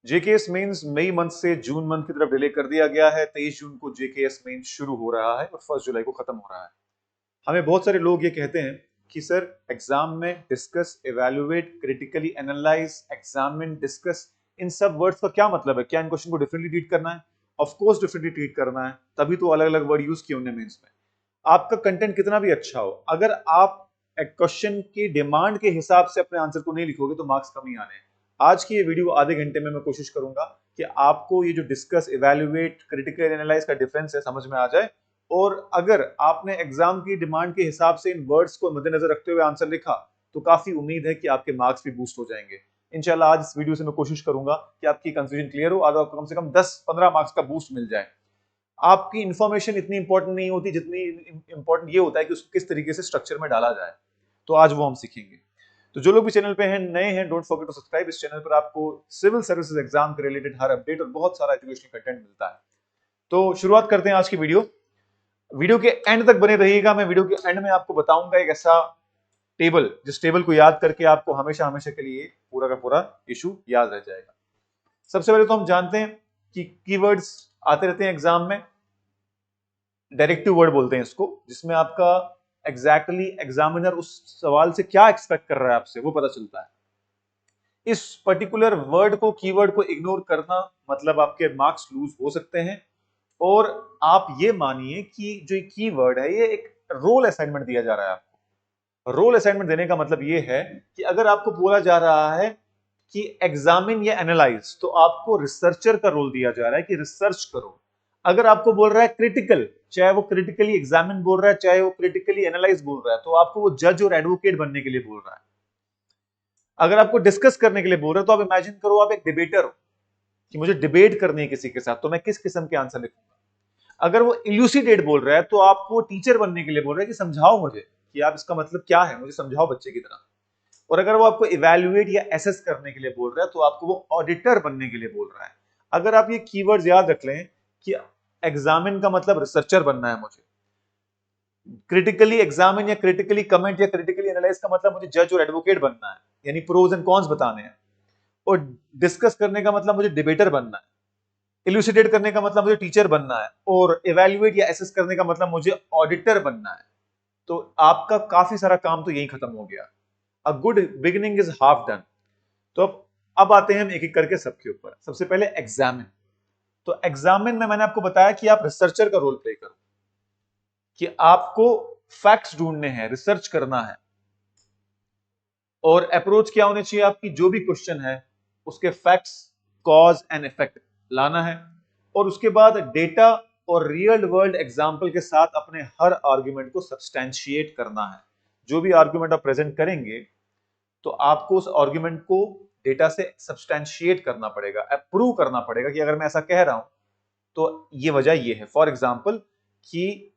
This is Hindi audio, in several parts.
जेकेएस मेंस मई मंथ से जून मंथ की तरफ डिले कर दिया गया है। 23 जून को जेकेएस मेंस शुरू हो रहा है और 1 जुलाई को खत्म हो रहा है। हमें बहुत सारे लोग ये कहते हैं कि सर एग्जाम में discuss, evaluate, critically analyse, examine, discuss, इन सब वर्ड्स का क्या मतलब है? क्या इन क्वेश्चन को डिफरेंटली ट्रीट करना है? ऑफ कोर्स डिफरेंटली ट्रीट करना है, तभी तो अलग अलग वर्ड यूज किए उन्होंने मेंस में। आपका कंटेंट कितना भी अच्छा हो, अगर आप क्वेश्चन की डिमांड के हिसाब से अपने आंसर को नहीं लिखोगे तो मार्क्स कम ही आने हैं। आज की ये वीडियो आधे घंटे में मैं कोशिश करूंगा कि आपको ये जो डिस्कस, इवैल्यूएट, क्रिटिकल एनालाइज का डिफरेंस है समझ में आ जाए। और अगर आपने एग्जाम की डिमांड के हिसाब से इन वर्ड्स को मद्देनजर रखते हुए आंसर लिखा तो काफी उम्मीद है कि आपके मार्क्स भी बूस्ट हो जाएंगे। इंशाल्लाह आज इस वीडियो से मैं कोशिश करूंगा कि आपकी कंफ्यूजन क्लियर हो, अगर कम से कम 10-15 मार्क्स का बूस्ट मिल जाए। आपकी इंफॉर्मेशन इतनी इंपॉर्टेंट नहीं होती जितनी इंपॉर्टेंट ये होता है कि उसको किस तरीके से स्ट्रक्चर में डाला जाए। तो आज वो हम सीखेंगे। तो जो लोग भी चैनल पे हैं, नए हैं, डोंट फॉरगेट टू सब्सक्राइब। इस चैनल पर आपको सिविल सर्विसेज एग्जाम के रिलेटेड हर अपडेट और बहुत सारा एजुकेशनल कंटेंट मिलता है। तो शुरुआत करते हैं आज की वीडियो के एंड तक बने रहिएगा। मैं वीडियो के एंड में आपको बताऊंगा एक ऐसा टेबल जिस टेबल को याद करके आपको हमेशा हमेशा के लिए पूरा का पूरा इशू याद रह जाएगा। सबसे पहले तो हम जानते हैं कि कीवर्ड्स आते रहते हैं एग्जाम में। डायरेक्टिव वर्ड बोलते हैं इसको, जिसमें आपका एग्जैक्टली एग्जामिनर उस सवाल से क्या एक्सपेक्ट कर रहा है आपसे वो पता चलता है। इस पर्टिकुलर वर्ड को, कीवर्ड को इग्नोर करना मतलब आपके मार्क्स लूज हो सकते हैं। और आप ये मानिए कि जो कीवर्ड है ये एक रोल असाइनमेंट दिया जा रहा है आपको। रोल असाइनमेंट देने का मतलब ये है कि अगर आपको बोला जा रहा है कि एग्जामिन या एनालाइज, तो आपको रिसर्चर का रोल दिया जा रहा है कि रिसर्च करो। अगर आपको बोल रहा है क्रिटिकल, चाहे वो क्रिटिकली एग्जामिन बोल रहा है चाहे वो क्रिटिकली एनालाइज बोल रहा है, तो आपको वो जज और एडवोकेट बनने के लिए बोल रहा है। अगर आपको डिस्कस करने के लिए बोल रहा है तो आप इमेजिन करो आप एक डिबेटर हो कि मुझे डिबेट करनी है किसी के साथ, तो मैं किस किस्म के आंसर लिखूंगा। अगर वो इल्यूसिडेट बोल रहा है तो आपको टीचर बनने के लिए बोल रहा है कि समझाओ मुझे कि आप इसका मतलब क्या है, मुझे समझाओ बच्चे की तरह। और अगर वो आपको इवैल्यूएट या एसेस करने के लिए बोल रहा है तो आपको वो ऑडिटर बनने के लिए बोल रहा है। अगर आप ये कीवर्ड्स याद रख लें कि एग्जामिन का मतलब रिसर्चर बनना है मुझे, क्रिटिकली एग्जामिन या क्रिटिकली कमेंट या क्रिटिकली एनालाइज का मतलब मुझे जज और एडवोकेट बनना है, यानी प्रोज एंड कॉन्स बताने हैं। और डिस्कस करने का मतलब मुझे डिबेटर बनना है। इल्यूसिडेट करने का मतलब मुझे टीचर बनना है। और इवैल्यूएट या एसेस करने का मतलब मुझे ऑडिटर बनना है। तो आपका काफी सारा काम तो यही खत्म हो गया। A good beginning is half done. तो अब आते हैं हम एक एक करके सबके ऊपर। सबसे पहले एग्जामिन। तो एग्जामिन में मैंने आपको बताया कि आप रिसर्चर का रोल प्ले करो, कि आपको फैक्ट्स ढूंढने हैं, रिसर्च करना है। और अप्रोच क्या होनी चाहिए आपकी, जो भी क्वेश्चन है उसके फैक्ट्स, कॉज एंड इफेक्ट लाना है। और उसके बाद डेटा और रियल वर्ल्ड एग्जांपल के साथ अपने हर आर्गुमेंट को सब्सटैंशिएट करना है। जो भी आर्गुमेंट आप प्रेजेंट करेंगे तो आपको उस आर्गुमेंट को डेटा से सब्सटैंशिएट करना पड़ेगा, प्रूव करना पड़ेगा कि अगर मैं ऐसा कह रहा हूं तो ये वजह ये है। फॉर एग्जाम्पल कि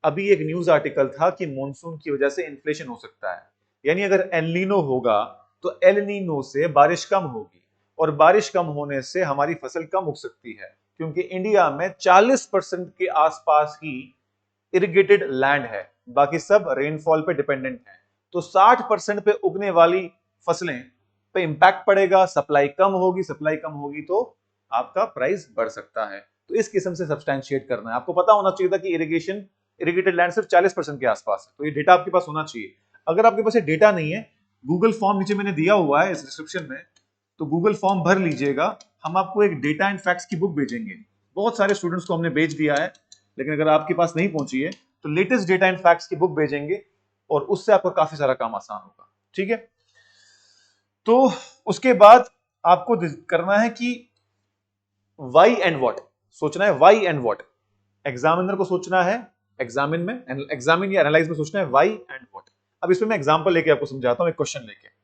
अभी एक न्यूज आर्टिकल था कि मॉनसून की वजह से इन्फ्लेशन हो सकता है, यानी अगर एल नीनो होगा तो एल नीनो से बारिश कम होगी और बारिश कम होने से हमारी फसल कम उग सकती है, क्योंकि इंडिया में 40% के आसपास ही इरिगेटेड लैंड है, बाकी सब रेनफॉल पे डिपेंडेंट है। तो 60% पे उगने वाली फसलें पे इंपैक्ट पड़ेगा, सप्लाई कम होगी, सप्लाई कम होगी तो आपका प्राइस बढ़ सकता है। तो इस किस्म से सब्सटैंशिएट करना है। आपको पता होना चाहिए था कि इरिगेटेड लैंड सिर्फ 40% के आसपास है, तो ये डेटा आपके पास होना चाहिए। अगर आपके पास ये डेटा नहीं है, गूगल फॉर्म नीचे मैंने दिया हुआ है इस डिस्क्रिप्शन में, तो गूगल फॉर्म भर लीजिएगा। हम आपको एक डेटा एंड फैक्ट्स की बुक भेजेंगे। बहुत सारे स्टूडेंट्स को हमने भेज दिया है, लेकिन अगर आपके पास नहीं पहुंची है तो लेटेस्ट डेटा एंड फैक्ट्स की बुक भेजेंगे और उससे आपका काफी सारा काम आसान होगा। ठीक है, तो उसके बाद आपको करना है कि वाई एंड व्हाट सोचना है। वाई एंड व्हाट एग्जामिनर को सोचना है। एग्जामिन या एनालाइज में सोचना है वाई एंड व्हाट। अब इसमें मैं एग्जांपल लेके आपको समझाता हूं, एक क्वेश्चन लेके।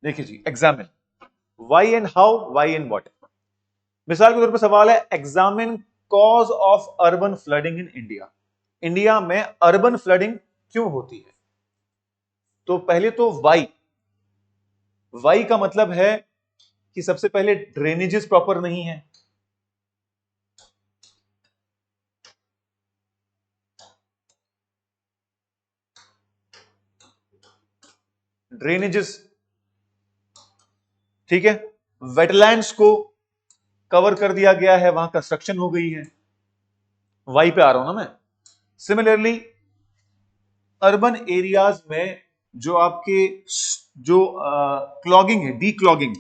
देखिए जी, examine, why and how, why and what. मिसाल के तौर पर सवाल है, examine cause of urban flooding in India. India में अर्बन फ्लडिंग क्यों होती है? तो पहले तो वाई, वाई का मतलब है कि सबसे पहले ड्रेनेजेस प्रॉपर नहीं है, ड्रेनेजेस, ठीक है, वेटलैंड्स को कवर कर दिया गया है, वहां कंस्ट्रक्शन हो गई है, वाई पे आ रहा हूं ना मैं। सिमिलरली अर्बन एरियाज में जो आपके जो क्लॉगिंग है, डी क्लॉगिंग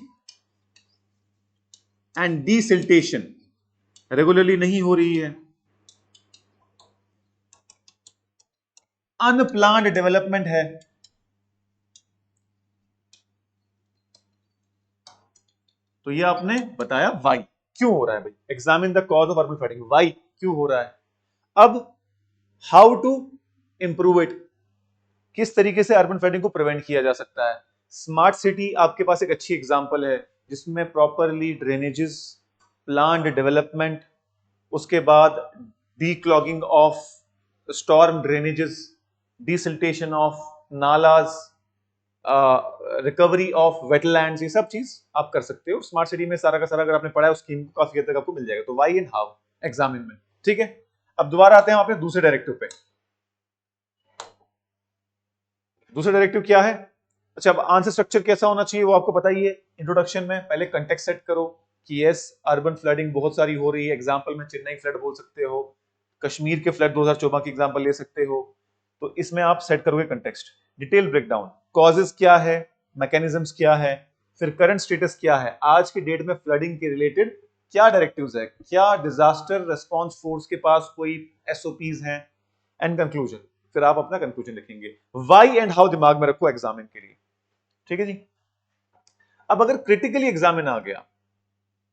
एंड डीसिल्टेशन रेगुलरली नहीं हो रही है, अनप्लान्ड डेवलपमेंट है, तो ये आपने बताया वाई क्यों हो रहा है भाई। Examine the cause of urban flooding, why क्यों हो रहा है। अब हाउ टू इंप्रूव इट, किस तरीके से अर्बन फ्लडिंग को प्रिवेंट किया जा सकता है। स्मार्ट सिटी आपके पास एक अच्छी एग्जांपल है जिसमें प्रॉपरली ड्रेनेजेस, प्लान्ड डेवलपमेंट, उसके बाद declogging of storm drainages, desiltation of नालाज, रिकवरी ऑफ वेटलैंड्स, ये सब चीज आप कर सकते हो स्मार्ट सिटी में। सारा का सारा अगर आपने पढ़ा है उस स्कीम को काफी हद तक आपको मिल जाएगा। तो वाई एंड हाउ एग्जामिन में, ठीक है। अब दोबारा आते हैं अपने दूसरे डायरेक्टिव पे। दूसरा डायरेक्टिव क्या है? अच्छा, अब आंसर स्ट्रक्चर कैसा होना चाहिए वो आपको पता ही है। इंट्रोडक्शन में पहले कंटेक्स्ट सेट करो कि यस अर्बन फ्लडिंग बहुत सारी हो रही है। एग्जांपल में चेन्नई फ्लड बोल सकते हो, कश्मीर के फ्लड 2014 की एग्जांपल ले सकते हो। तो इसमें आप सेट करोगे कंटेक्स्ट, डिटेल ब्रेकडाउन, कॉजेस क्या है, मैकेनिज्म्स क्या है, फिर करंट स्टेटस क्या है, आज के डेट में फ्लडिंग के रिलेटेड क्या डायरेक्टिव्स है, क्या डिजास्टर रिस्पांस फोर्स के पास कोई एसओपीज हैं, एंड कंक्लूजन। फिर आप अपना कंक्लूजन लिखेंगे। वाई एंड हाउ दिमाग में रखो एग्जामिन के लिए, ठीक है जी। अब अगर क्रिटिकली एग्जामिन आ गया,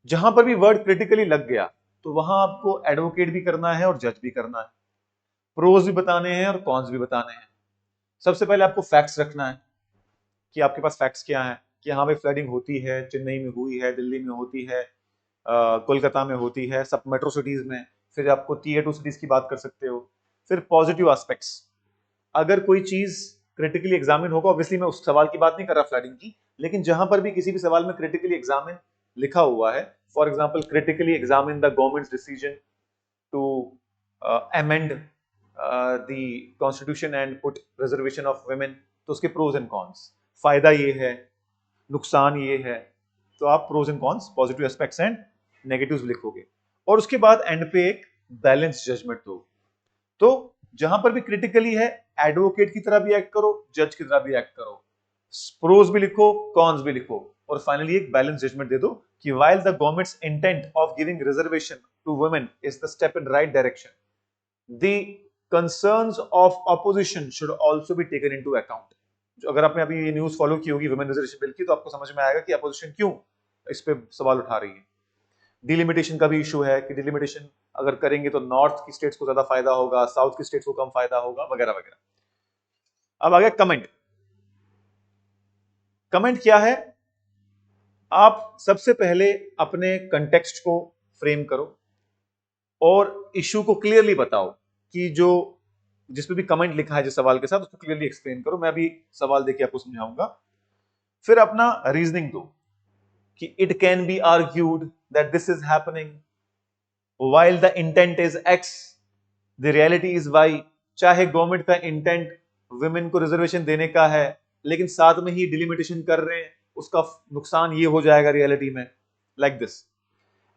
जहां पर भी वर्ड क्रिटिकली लग गया, तो वहां आपको एडवोकेट भी करना है और जज भी करना है, प्रोज भी बताने हैं और कॉन्स भी बताने हैं। सबसे पहले आपको फैक्ट्स रखना है कि आपके पास फैक्ट्स क्या है, कि हाँ भाई फ्लडिंग होती है, चेन्नई में हुई है, दिल्ली में होती है, कोलकाता में होती है, सब मेट्रो सिटीज में। फिर आपको टीयर 2 सिटीज की बात कर सकते हो। फिर पॉजिटिव एस्पेक्ट्स, अगर कोई चीज क्रिटिकली एग्जामिन होगा, ऑब्वियसली मैं उस सवाल की बात नहीं कर रहा फ्लडिंग की, लेकिन जहां पर भी किसी भी सवाल में क्रिटिकली एग्जामिन लिखा हुआ है, for example critically examine the government's decision to amend the constitution and put reservation of women, तो उसके प्रोज एंड कॉन्स, फायदा ये है, नुकसान ये है, तो आप pros and cons, positive aspects and negatives लिखोगे। और उसके बाद एंड पे एक बैलेंस जजमेंट दो। तो जहां पर भी क्रिटिकली है, एडवोकेट की तरह भी एक्ट करो, जज की तरह भी एक्ट करो, प्रोज भी लिखो, कॉन्स भी लिखो, और फाइनली एक बैलेंस जजमेंट दे दो कि while the government's intent of giving reservation to women is the step in right direction, the concerns of opposition should also be taken into account। जो अगर आपने अभी ये न्यूज फॉलो की होगी वुमेन रिजर्वेशन बिल की, तो आपको समझ में आएगा कि अपोजिशन क्यों इस पे सवाल उठा रही है। डिलिमिटेशन का भी इशू है कि डिलिमिटेशन अगर करेंगे तो नॉर्थ की स्टेट्स को ज्यादा फायदा होगा, साउथ की स्टेट्स को कम फायदा होगा, वगैरह वगैरह। अब आ गया कमेंट। कमेंट क्या है? आप सबसे पहले अपने कंटेक्स्ट को फ्रेम करो और इशू को क्लियरली बताओ कि जो जिसपे भी कमेंट लिखा है जिस सवाल के साथ, उसको क्लियरली एक्सप्लेन करो। मैं अभी सवाल देके आपको समझाऊंगा। फिर अपना रीजनिंग दो कि it can be argued that this is happening while the intent is X, the reality is Y. चाहे गवर्नमेंट का इंटेंट वुमेन को रिजर्वेशन देने का है, लेकिन साथ में ही डिलिमिटेशन कर रहे हैं, उसका नुकसान ये हो जाएगा रियलिटी में, लाइक दिस।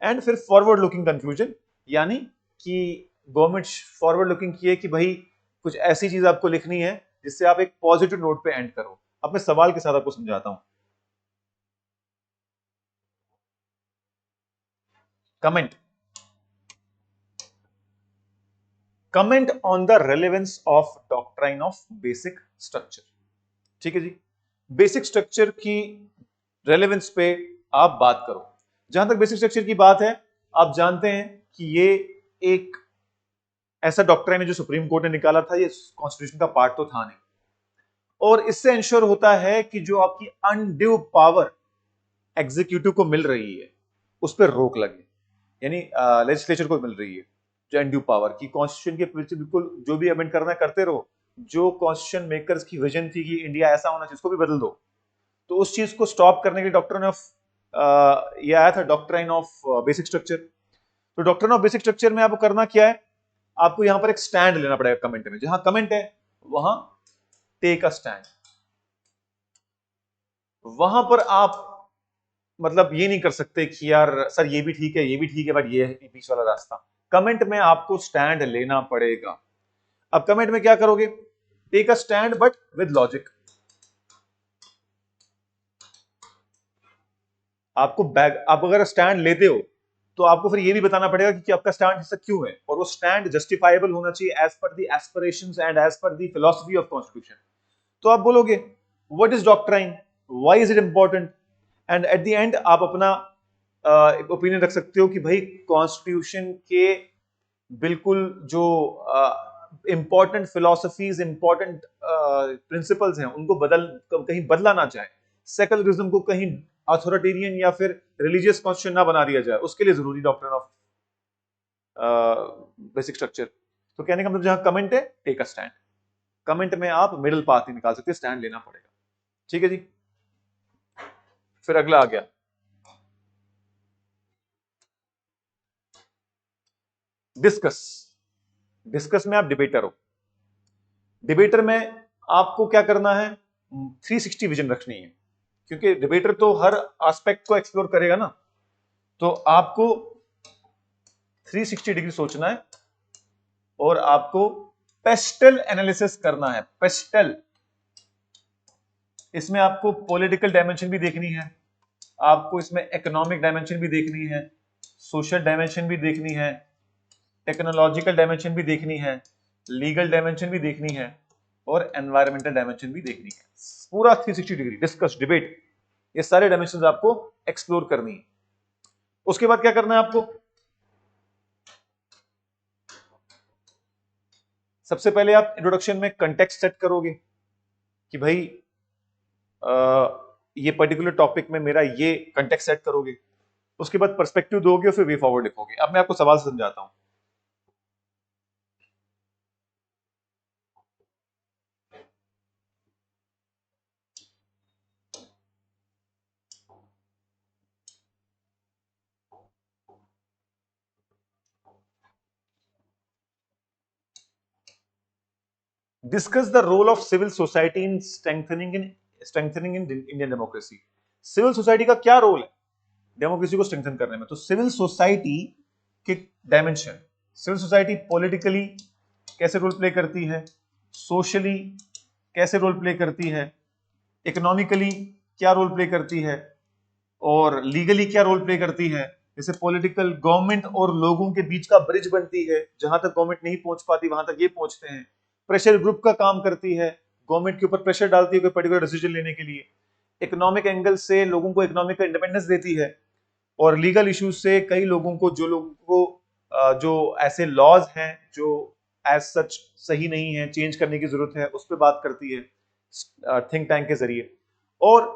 एंड फिर फॉरवर्ड लुकिंग कंक्लूजन, यानी कि गवर्नमेंट फॉरवर्ड लुकिंग की है कि भाई कुछ ऐसी चीज आपको लिखनी है जिससे आप एक पॉजिटिव नोट पे एंड करो। अब मैं सवाल के साथ आपको समझाता हूं। Comment, comment on the relevance of doctrine of basic structure. ठीक है जी, बेसिक स्ट्रक्चर की रेलेवेंस पे आप बात करो। जहां तक बेसिक स्ट्रक्चर की बात है, आप जानते हैं कि ये एक ऐसा डॉक्ट्राइन है जो सुप्रीम कोर्ट ने निकाला था, ये कॉन्स्टिट्यूशन का पार्ट तो था नहीं, और इससे इंश्योर होता है कि जो आपकी अनड्यू पावर एग्जीक्यूटिव को मिल रही है उस पर रोक लगे, यानी लेजिस्लेचर को मिल रही है जो अनड्यू पावर की, कॉन्स्टिट्यूशन के बिल्कुल जो भी अमेंड करना है करते रहो। जो कॉन्स्टिट्यूशन मेकर्स की विजन थी कि इंडिया ऐसा होना चाहिए, उसको भी बदल दो। तो उस चीज को स्टॉप करने के लिए डॉक्ट्रिन ऑफ ये आया था, डॉक्ट्रिन ऑफ बेसिक स्ट्रक्चर। तो डॉक्ट्रिन ऑफ बेसिक स्ट्रक्चर में आपको करना क्या है, आपको यहां पर एक स्टैंड लेना पड़ेगा कमेंट में, जहां कमेंट है वहां टेक अ स्टैंड। वहां पर आप मतलब ये नहीं कर सकते कि यार सर ये भी ठीक है, ये भी ठीक है, बट ये है बीच वाला रास्ता। कमेंट में आपको स्टैंड लेना पड़ेगा। अब कमेंट में क्या करोगे, take a stand but with logic. आपको बैग, आप अगर स्टैंड लेते हो तो आपको फिर ये भी बताना पड़ेगा कि आपका स्टैंड ऐसा क्यों है, और वो स्टैंड जस्टिफाइबल होना चाहिए as per the aspirations and as per the philosophy of constitution. तो आप बोलोगे what is doctrine, why is it important, and at the end आप अपना ओपिनियन रख सकते हो कि भाई कॉन्स्टिट्यूशन के बिल्कुल जो इंपॉर्टेंट फिलोसफीज, इंपॉर्टेंट प्रिंसिपल्स हैं, उनको कहीं बदला ना जाए, सेकुलरिज्म को कहीं अथॉरिटेरियन या फिर रिलीजियस कॉन्स्टिट्यूशन ना बना दिया जाए, उसके लिए जरूरी डॉक्ट्रिन ऑफ बेसिक स्ट्रक्चर। तो कहने का मतलब जहां कमेंट है टेक अ स्टैंड, कमेंट में आप मिडिल पाथ ही निकाल सकते हैं, स्टैंड लेना पड़ेगा। ठीक है जी। फिर अगला आ गया डिस्कस। डिस्कस में आप डिबेटर हो। डिबेटर में आपको क्या करना है, 360 विजन रखनी है, क्योंकि डिबेटर तो हर एस्पेक्ट को एक्सप्लोर करेगा ना, तो आपको 360 डिग्री सोचना है और आपको पेस्टल एनालिसिस करना है। पेस्टल, इसमें आपको पॉलिटिकल डायमेंशन भी देखनी है, आपको इसमें इकोनॉमिक डायमेंशन भी देखनी है, सोशल डायमेंशन भी देखनी है, टेक्नोलॉजिकल डायमेंशन भी देखनी है, लीगल डायमेंशन भी देखनी है, और एनवायरमेंटल डायमेंशन भी देखनी है। पूरा 360 डिग्री डिस्कस, डिबेट, ये सारे डायमेंशंस आपको एक्सप्लोर करनी है। उसके बाद क्या करना है आपको, सबसे पहले आप इंट्रोडक्शन में कंटेक्स्ट सेट करोगे कि भाई ये पर्टिकुलर टॉपिक में मेरा ये कंटेक्स्ट सेट करोगे। उसके बाद पर्सपेक्टिव दोगे और फिर वे फॉरवर्ड लिखोगे। अब मैं आपको सवाल से समझाता हूं। Discuss the role of civil society in strengthening in Indian democracy. Civil society का क्या रोल है डेमोक्रेसी को स्ट्रेंथन करने में। तो सिविल सोसाइटी के डायमेंशन, सिविल सोसाइटी पॉलिटिकली कैसे रोल प्ले करती है, सोशली कैसे रोल प्ले करती है, इकोनॉमिकली क्या रोल प्ले करती है, और लीगली क्या रोल प्ले करती है। जैसे पॉलिटिकल, गवर्नमेंट और लोगों के बीच का ब्रिज बनती है, जहां तक गवर्नमेंट नहीं पहुंच पाती वहां तक ये पहुंचते हैं। प्रेशर ग्रुप का काम करती है, गवर्नमेंट के ऊपर प्रेशर डालती है कोई पर्टिकुलर डिसीजन लेने के लिए। इकोनॉमिक एंगल से लोगों को इकोनॉमिक इंडिपेंडेंस देती है, और लीगल इश्यूज से कई लोगों को, जो लोगों को जो ऐसे लॉज हैं जो एज सच सही नहीं है, चेंज करने की जरूरत है, उस पर बात करती है थिंक टैंक के जरिए। और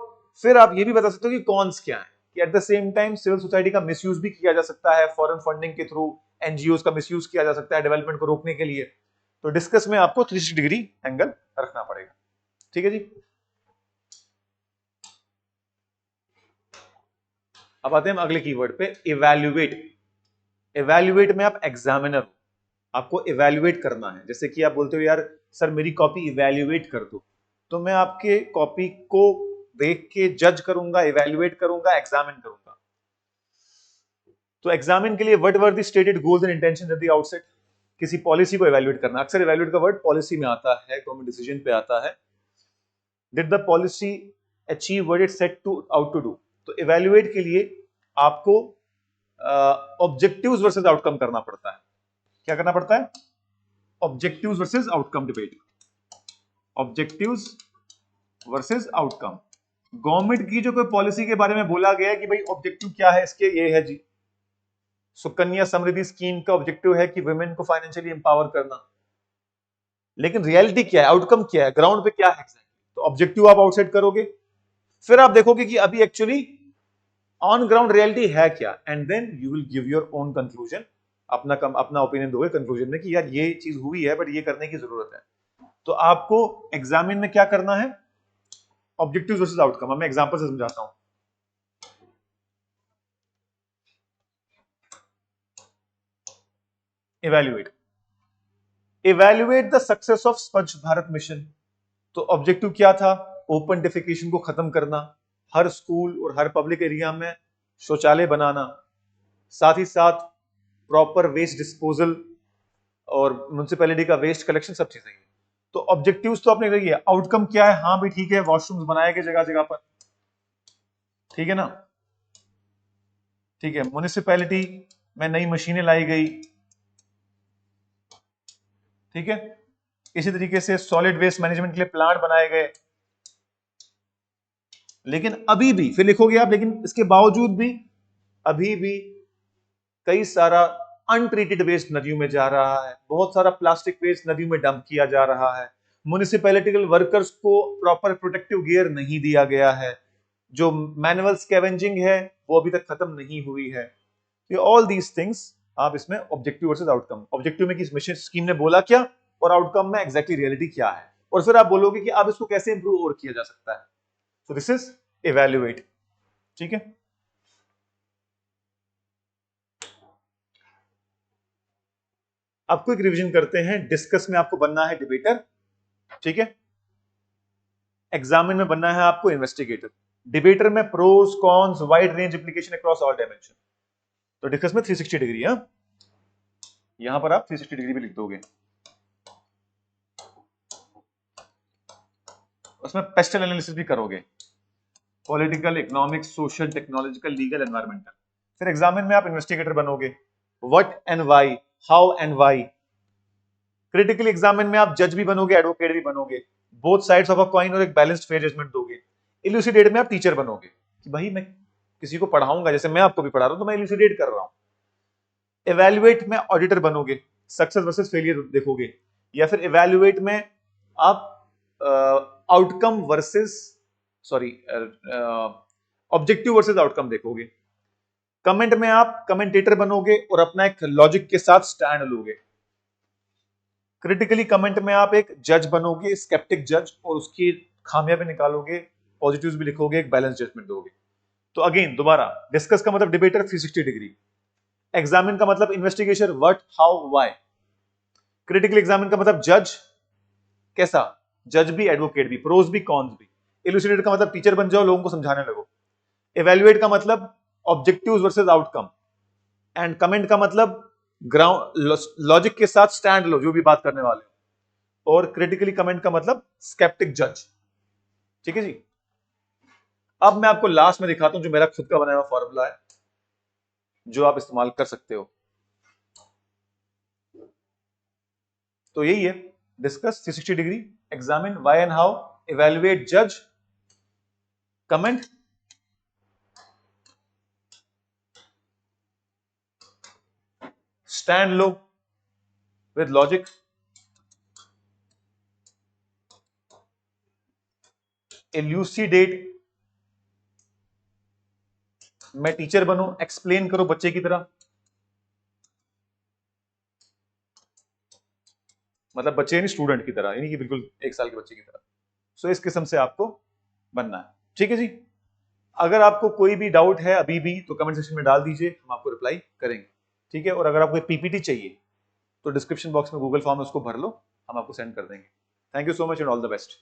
फिर आप ये भी बता सकते हो कि कॉन्स क्या है, कि at the same time civil society का मिसयूज भी किया जा सकता है, फॉरेन फंडिंग के थ्रू एनजीओ का मिसयूज किया जा सकता है डेवलपमेंट को रोकने के लिए। तो डिस्कस में आपको 360 डिग्री एंगल रखना पड़ेगा। ठीक है जी। अब आते हैं हम अगले कीवर्ड पे, इवैल्यूएट। इवैल्यूएट में आप एग्जामिनर हो, आपको इवैल्यूएट करना है। जैसे कि आप बोलते हो यार सर मेरी कॉपी इवैल्यूएट कर दो, तो मैं आपके कॉपी को देख के जज करूंगा, इवैल्यूएट करूंगा, एग्जामिन करूंगा। तो एग्जामिन के लिए what were the stated goals and intentions at the outset. किसी पॉलिसी को इवैल्यूएट करना, अक्सर इवैल्यूएट का वर्ड पॉलिसी में आता है, गवर्नमेंट डिसीजन पे आता है। Did the policy achieve what it set out to do डू। तो इवैल्यूएट के लिए आपको ऑब्जेक्टिव्स वर्सेस आउटकम करना पड़ता है। क्या करना पड़ता है, objectives versus outcome debate, objectives versus outcome. Government की जो कोई पॉलिसी के बारे में बोला गया है कि भाई ऑब्जेक्टिव क्या है इसके, ये है जी सुकन्या समृद्धि स्कीम का ऑब्जेक्टिव है कि वुमेन को फाइनेंशियली एम्पावर करना, लेकिन रियलिटी क्या है, आउटकम क्या है, ग्राउंड पे क्या है exactly? तो ऑब्जेक्टिव आप आउटसेट करोगे, फिर आप देखोगे कि अभी एक्चुअली ऑन ग्राउंड रियलिटी है क्या, and then you will give your own conclusion. अपना ओपिनियन दोगे कंक्लूजन में कि यार ये चीज हुई है बट ये करने की जरूरत है। तो आपको एग्जामिन में क्या करना है, ऑब्जेक्टिव्स वर्सेस आउटकम। मैं एग्जांपल से समझाता हूं। इवैल्यूएट द सक्सेस ऑफ स्वच्छ भारत मिशन। तो ऑब्जेक्टिव क्या था? ओपन डेफिकेशन को खत्म करना, हर स्कूल और हर पब्लिक एरिया में शौचालय बनाना, साथ ही साथ प्रॉपर वेस्ट डिस्पोजल और म्युनिसिपैलिटी का वेस्ट कलेक्शन, सब चीजें। तो ऑब्जेक्टिव्स तो आपने कही है, आउटकम क्या है? हाँ भी ठीक है, वॉशरूम्स बनाए गए जगह जगह पर, ठीक है ना, ठीक है। म्युनिसिपैलिटी में नई मशीनें लाई गई, ठीक है। इसी तरीके से सॉलिड वेस्ट मैनेजमेंट के लिए प्लांट बनाए गए। लेकिन अभी भी, फिर लिखोगे आप, लेकिन इसके बावजूद भी अभी भी कई सारा अनट्रीटेड वेस्ट नदियों में जा रहा है, बहुत सारा प्लास्टिक वेस्ट नदियों में डंप किया जा रहा है, म्युनिसिपैलिटी वर्कर्स को प्रॉपर प्रोटेक्टिव गियर नहीं दिया गया है, जो मैनुअल स्कैवेंजिंग है वो अभी तक खत्म नहीं हुई है। ऑल दीज थिंग्स आप इसमें ऑब्जेक्टिव वर्सेस आउटकम, ऑब्जेक्टिव में किस मिशन स्कीम ने बोला क्या और आउटकम में एग्जैक्टली रियलिटी क्या है, और फिर आप बोलोगे कि आप इसको कैसे इंप्रूव और किया जा सकता है। सो दिस इज इवैल्यूएट, ठीक है। अब क्विक रिवीजन करते हैं। डिस्कस में आपको बनना है डिबेटर, ठीक है। एग्जामिन में बनना है आपको इन्वेस्टिगेटर। डिबेटर में pros cons, wide range application across all dimension. तो डिस्कस में 360 डिग्री है, यहां पर आप 360 डिग्री भी लिख दोगे। उसमें पेस्टल एनालिसिस भी करोगे, political, economic, social, technological, legal, environmental. फिर एग्जामिन में आप इन्वेस्टिगेटर बनोगे, what and why, how and why. Critical examine में आप जज भी बनोगे, एडवोकेट भी बनोगे, both sides of a coin और एक बैलेंस्ड फेयर जजमेंट दोगे। इल्यूसिडेट में आप टीचर बनोगे कि भाई मैं किसी को पढ़ाऊंगा, जैसे मैं आपको भी पढ़ा रहा हूं तो मैं इल्यूसिडेट कर रहा हूं। इवैल्यूएट में ऑडिटर बनोगे, सक्सेस वर्सेस फेलियर देखोगे, या फिर इवैल्यूएट में आप outcome versus, sorry, objective versus outcome देखोगे। कमेंट में आप कमेंटेटर बनोगे और अपना एक लॉजिक के साथ स्टैंड लोगे। क्रिटिकली कमेंट में आप एक जज बनोगे, स्केप्टिक जज, और उसकी खामियां भी निकालोगे, पॉजिटिव्स भी लिखोगे, एक बैलेंस जजमेंट दोगे। तो अगेन दोबारा, डिस्कस का मतलब डिबेटर 360 डिग्री, एग्जामिन का मतलब investigation, what, how, why, critical examine का मतलब जज, कैसा जज भी, एडवोकेट भी, प्रोज भी, कॉन्स भी। इल्यूसिडेट का मतलब टीचर बन जाओ, लोगों को समझाने लगो। इवैल्यूएट का मतलब objectives versus outcome, and comment का मतलब ग्राउंड लॉजिक के साथ स्टैंड लो जो भी बात करने वाले हो, और क्रिटिकली कमेंट का मतलब स्केप्टिक जज, ठीक है जी। अब मैं आपको लास्ट में दिखाता हूं जो मेरा खुद का बनाया हुआ फॉर्मूला है, जो आप इस्तेमाल कर सकते हो। तो यही है, discuss 360 degree, examine, why and how, evaluate, जज, कमेंट, स्टैंड लो विद लॉजिक, इल्यूसिडेट, मैं टीचर बनूं, एक्सप्लेन करो बच्चे की तरह, मतलब बच्चे यानी स्टूडेंट की तरह, यानी कि बिल्कुल 1 साल के बच्चे की तरह। सो इस किस्म से आपको बनना है, ठीक है जी। अगर आपको कोई भी डाउट है अभी भी तो कमेंट सेक्शन में डाल दीजिए, हम आपको रिप्लाई करेंगे, ठीक है। और अगर आपको पीपीटी चाहिए तो डिस्क्रिप्शन बॉक्स में गूगल फॉर्म है, उसको भर लो, हम आपको सेंड कर देंगे। Thank you so much and all the best.